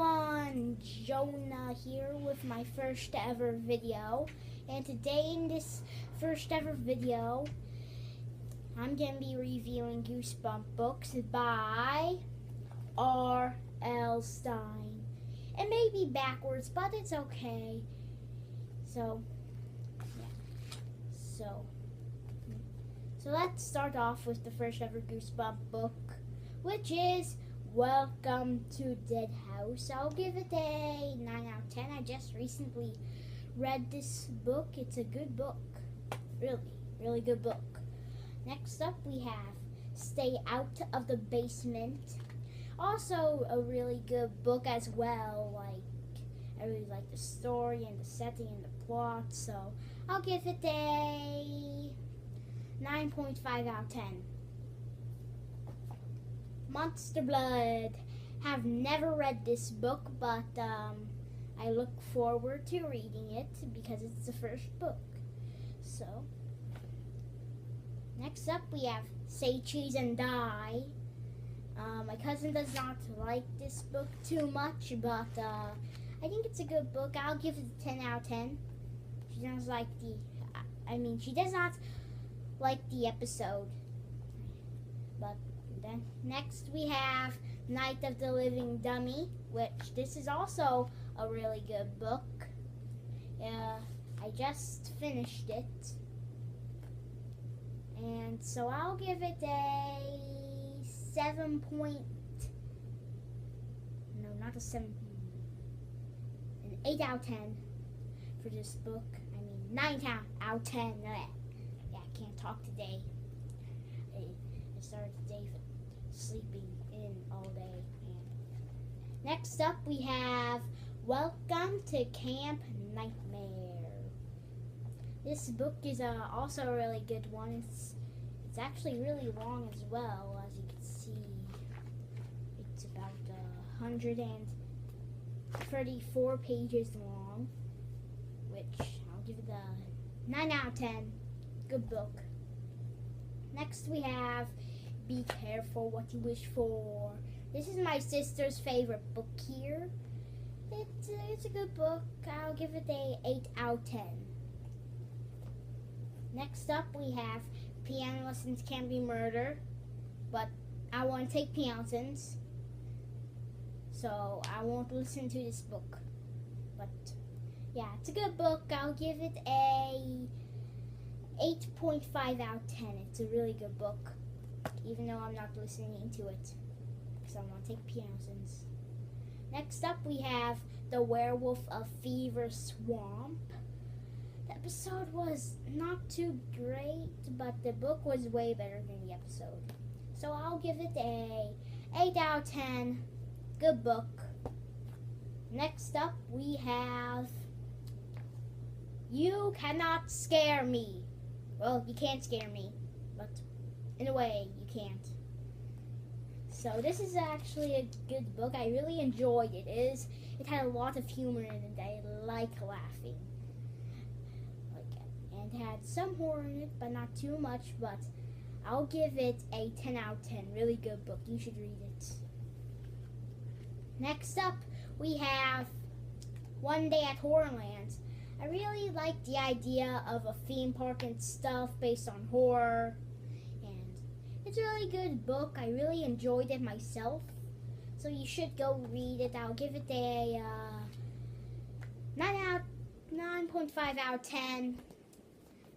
everyone, Jonah here with my first ever video, and today in this first ever video I'm going to be reviewing Goosebumps books by RL Stine. It may be backwards, but it's okay. So let's start off with the first ever Goosebumps book, which is Welcome to Dead House. I'll give it a 9 out of 10. I just recently read this book. It's a good book. Really good book. Next up we have Stay Out of the Basement. Also a really good book as well. I really like the story and the setting and the plot, so I'll give it a 9.5 out of 10. Monster Blood. Have never read this book, but I look forward to reading it because it's the first book. So, next up we have Say Cheese and Die. My cousin does not like this book too much, but I think it's a good book. I'll give it a 10 out of 10. She doesn't like she does not like the episode. But then next we have Night of the Living Dummy, which this is also a really good book. I just finished it, and so I'll give it a 7 point. No, not a 7. An 8 out of 10 for this book. 9 out of 10. Yeah, I can't talk today. I started the day sleeping in all day. And next up we have Welcome to Camp Nightmare. This book is also a really good one. It's actually really long as well, as you can see. It's about 134 pages long, which I'll give it a 9 out of 10. Good book. Next we have Be Careful What You Wish For. This is my sister's favorite book here. It's a good book. I'll give it a 8 out of 10. Next up we have Piano Lessons Can Be Murder, but I want to take piano lessons, so I won't listen to this book. But yeah, it's a good book. I'll give it a 8.5 out of 10. It's a really good book, even though I'm not listening to it, because I want to take piano lessons. Next up we have The Werewolf of Fever Swamp. The episode was not too great, but the book was way better than the episode. So I'll give it a 8 out of 10. Good book. Next up we have You Cannot Scare Me. Well, you can't scare me, but in a way you can't. So this is actually a good book. I really enjoyed it. It had a lot of humor in it. I like laughing. And it had some horror in it, but not too much. But I'll give it a 10 out of 10. Really good book. You should read it. Next up, we have One Day at Horrorland. I really like the idea of a theme park and stuff based on horror. It's a really good book. I really enjoyed it myself. So you should go read it. I'll give it a 9.5 out of 10.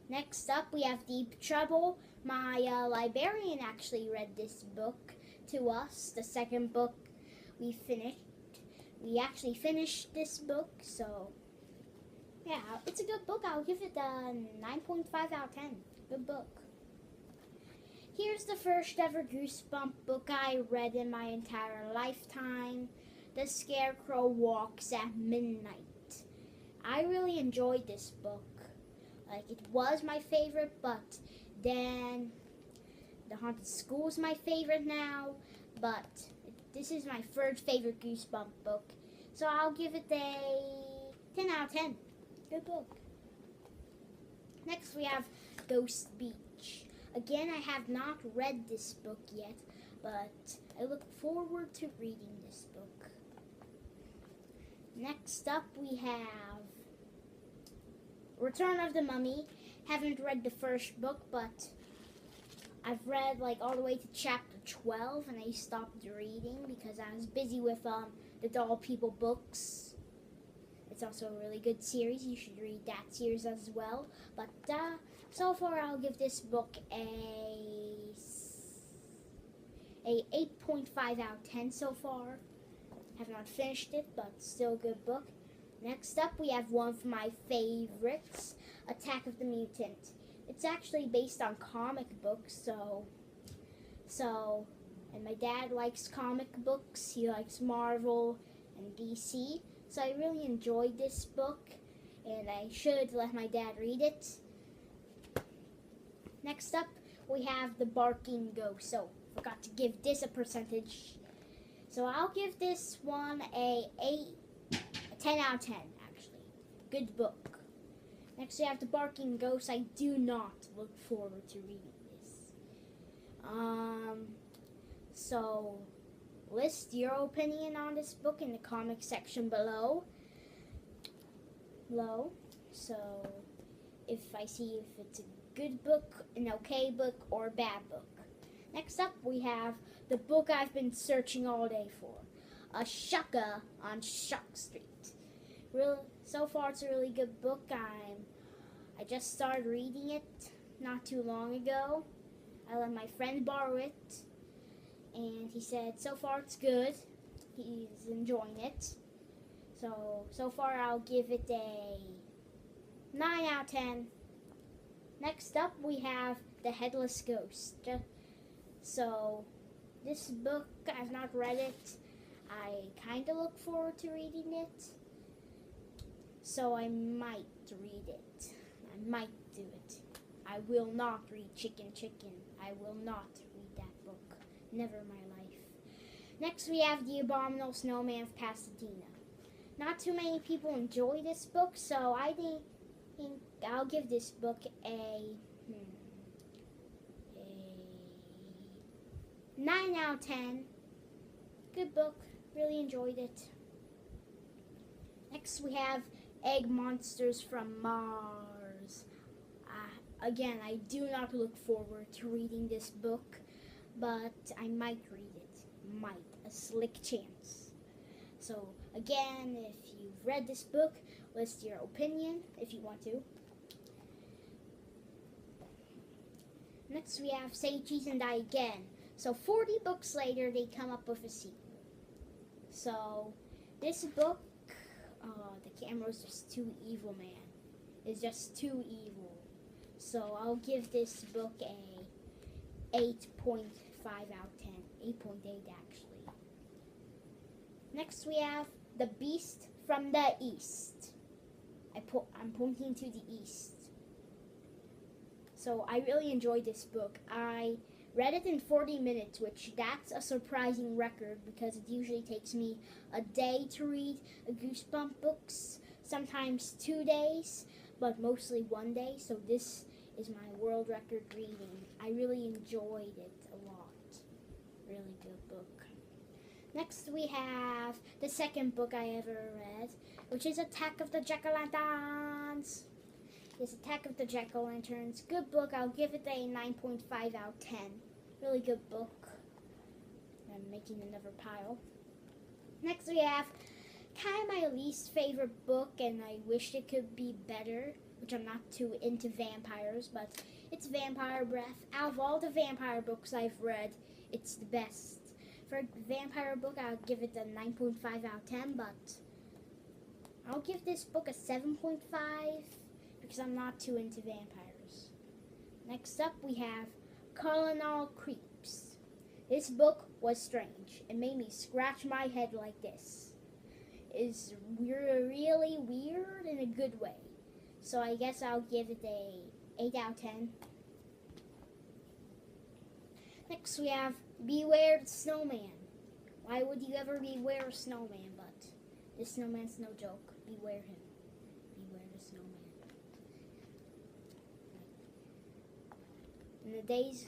Next up, we have Deep Trouble. My librarian actually read this book to us. The second book we finished. We actually finished this book. So, yeah, it's a good book. I'll give it a 9.5 out of 10. Good book. Here's the first ever Goosebump book I read in my entire lifetime. The Scarecrow Walks at Midnight. I really enjoyed this book. It was my favorite, but then The Haunted School is my favorite now. But this is my third favorite Goosebump book. So I'll give it a 10 out of 10. Good book. Next we have Ghost Beach. Again, I have not read this book yet, but I look forward to reading this book. Next up we have Return of the Mummy. Haven't read the first book, but I've read like all the way to chapter 12 and I stopped reading because I was busy with the Doll People books. It's also a really good series. You should read that series as well. But so far I'll give this book a 8.5 out of 10 so far. Have not finished it, but still a good book. Next up, we have one of my favorites, Attack of the Mutant. It's actually based on comic books, and my dad likes comic books. He likes Marvel and DC, so I really enjoyed this book, and I should let my dad read it. Next up, we have The Barking Ghost. So, forgot to give this a percentage. So I'll give this one a 10 out of 10, actually. Good book. Next we have The Barking Ghost. I do not look forward to reading this. So list your opinion on this book in the comment section below. So if I see if it's a good book, an okay book, or a bad book. Next up, we have the book I've been searching all day for, A Shaka on Shuck Street. So far, it's a really good book. I just started reading it not too long ago. I let my friend borrow it, and he said so far it's good. He's enjoying it. So far, I'll give it a 9 out of 10. Next up, we have The Headless Ghost. So, this book, I've not read it. I kind of look forward to reading it. So, I might read it. I might do it. I will not read Chicken. I will not read that book. Never in my life. Next, we have The Abominable Snowman of Pasadena. Not too many people enjoy this book, so I think I'll give this book a 9 out of 10. Good book. Really enjoyed it. Next we have Egg Monsters from Mars. Again, I do not look forward to reading this book, but I might read it. Might. A slick chance. So, again, if you've read this book, list your opinion if you want to. Next we have Say Cheese and Die Again. So 40 books later, they come up with a sequel. So this book, the camera's just too evil, man. It's just too evil. So I'll give this book a 8.5 out of 10. 8.8 actually. Next we have The Beast from the East. I'm pointing to the east. So I really enjoyed this book. I read it in 40 minutes, which that's a surprising record because it usually takes me a day to read a Goosebumps books, sometimes 2 days, but mostly 1 day. So this is my world record reading. I really enjoyed it a lot. Really good book. Next we have the second book I ever read, which is Attack of the Jack-O-Lanterns. It's Attack of the Jack-O-Lanterns. Good book. I'll give it a 9.5 out of 10. Really good book. I'm making another pile. Next we have kind of my least favorite book, and I wish it could be better, which I'm not too into vampires, but it's Vampire Breath. Out of all the vampire books I've read, it's the best. For a vampire book, I'll give it a 9.5 out of 10, but I'll give this book a 7.5 because I'm not too into vampires. Next up, we have Colonel Creeps. This book was strange. It made me scratch my head like this. It's really weird in a good way. So I guess I'll give it a 8 out of 10. Next we have Beware the Snowman. Why would you ever beware a snowman? But this snowman's no joke. Beware him. Beware the snowman. In the days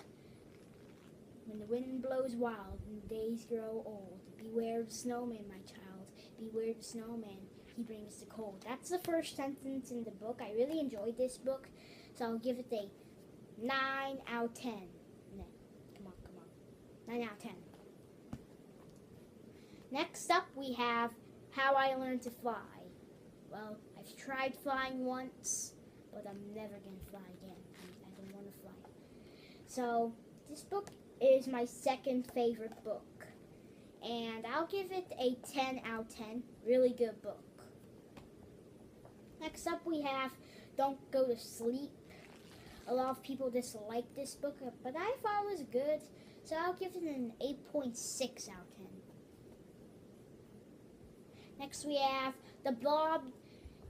when the wind blows wild and the days grow old, beware the snowman, my child. Beware the snowman. he brings the cold. That's the first sentence in the book. I really enjoyed this book, so I'll give it a 9 out of 10. No, come on. 9 out of 10. Next up, we have How I Learned to Fly. Well, I've tried flying once, but I'm never going to fly again. I don't want to fly. So, this book is my second favorite book, and I'll give it a 10 out of 10. Really good book. Next up, we have Don't Go to Sleep. A lot of people dislike this book, but I thought it was good, so I'll give it an 8.6 out of 10. Next, we have The Blob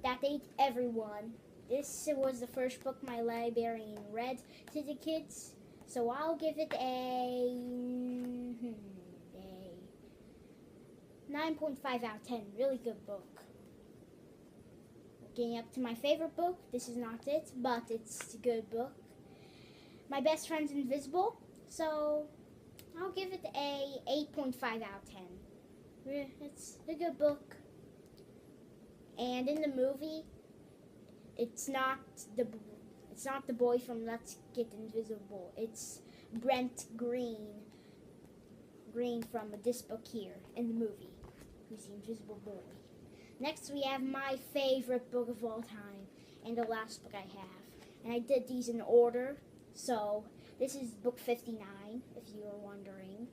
That Ate Everyone. This was the first book my librarian read to the kids, so I'll give it a 9.5 out of 10. Really good book. Getting up to my favorite book. This is not it, but it's a good book. My Best Friend's Invisible, so I'll give it a 8.5 out of 10. It's a good book. And in the movie, it's not the boy from Let's Get Invisible. It's Brent Green from this book here in the movie, who's the Invisible Boy. Next, we have my favorite book of all time, and the last book I have. And I did these in order, so this is book 59, if you were wondering.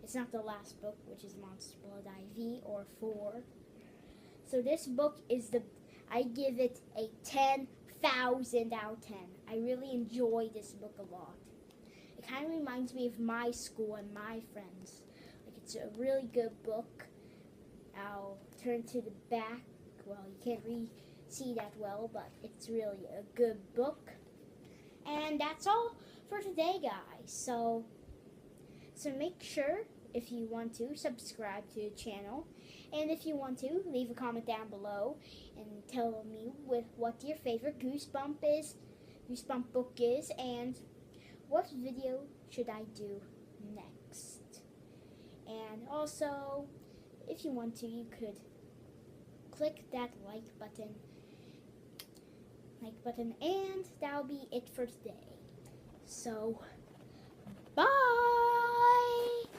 It's not the last book, which is Monster Blood IV, or 4. So this book is I give it a 10,000 out of 10. I really enjoy this book a lot. It kind of reminds me of my school and my friends. Like, it's a really good book. I'll turn to the back. Well, you can't see that well, but it's really a good book. And that's all for today, guys. So make sure, if you want to, subscribe to the channel. And if you want to, leave a comment down below and tell me what your favorite Goosebump book is, and what video should I do next. And also, if you want to, you could click that like button, and that'll be it for today. So, bye!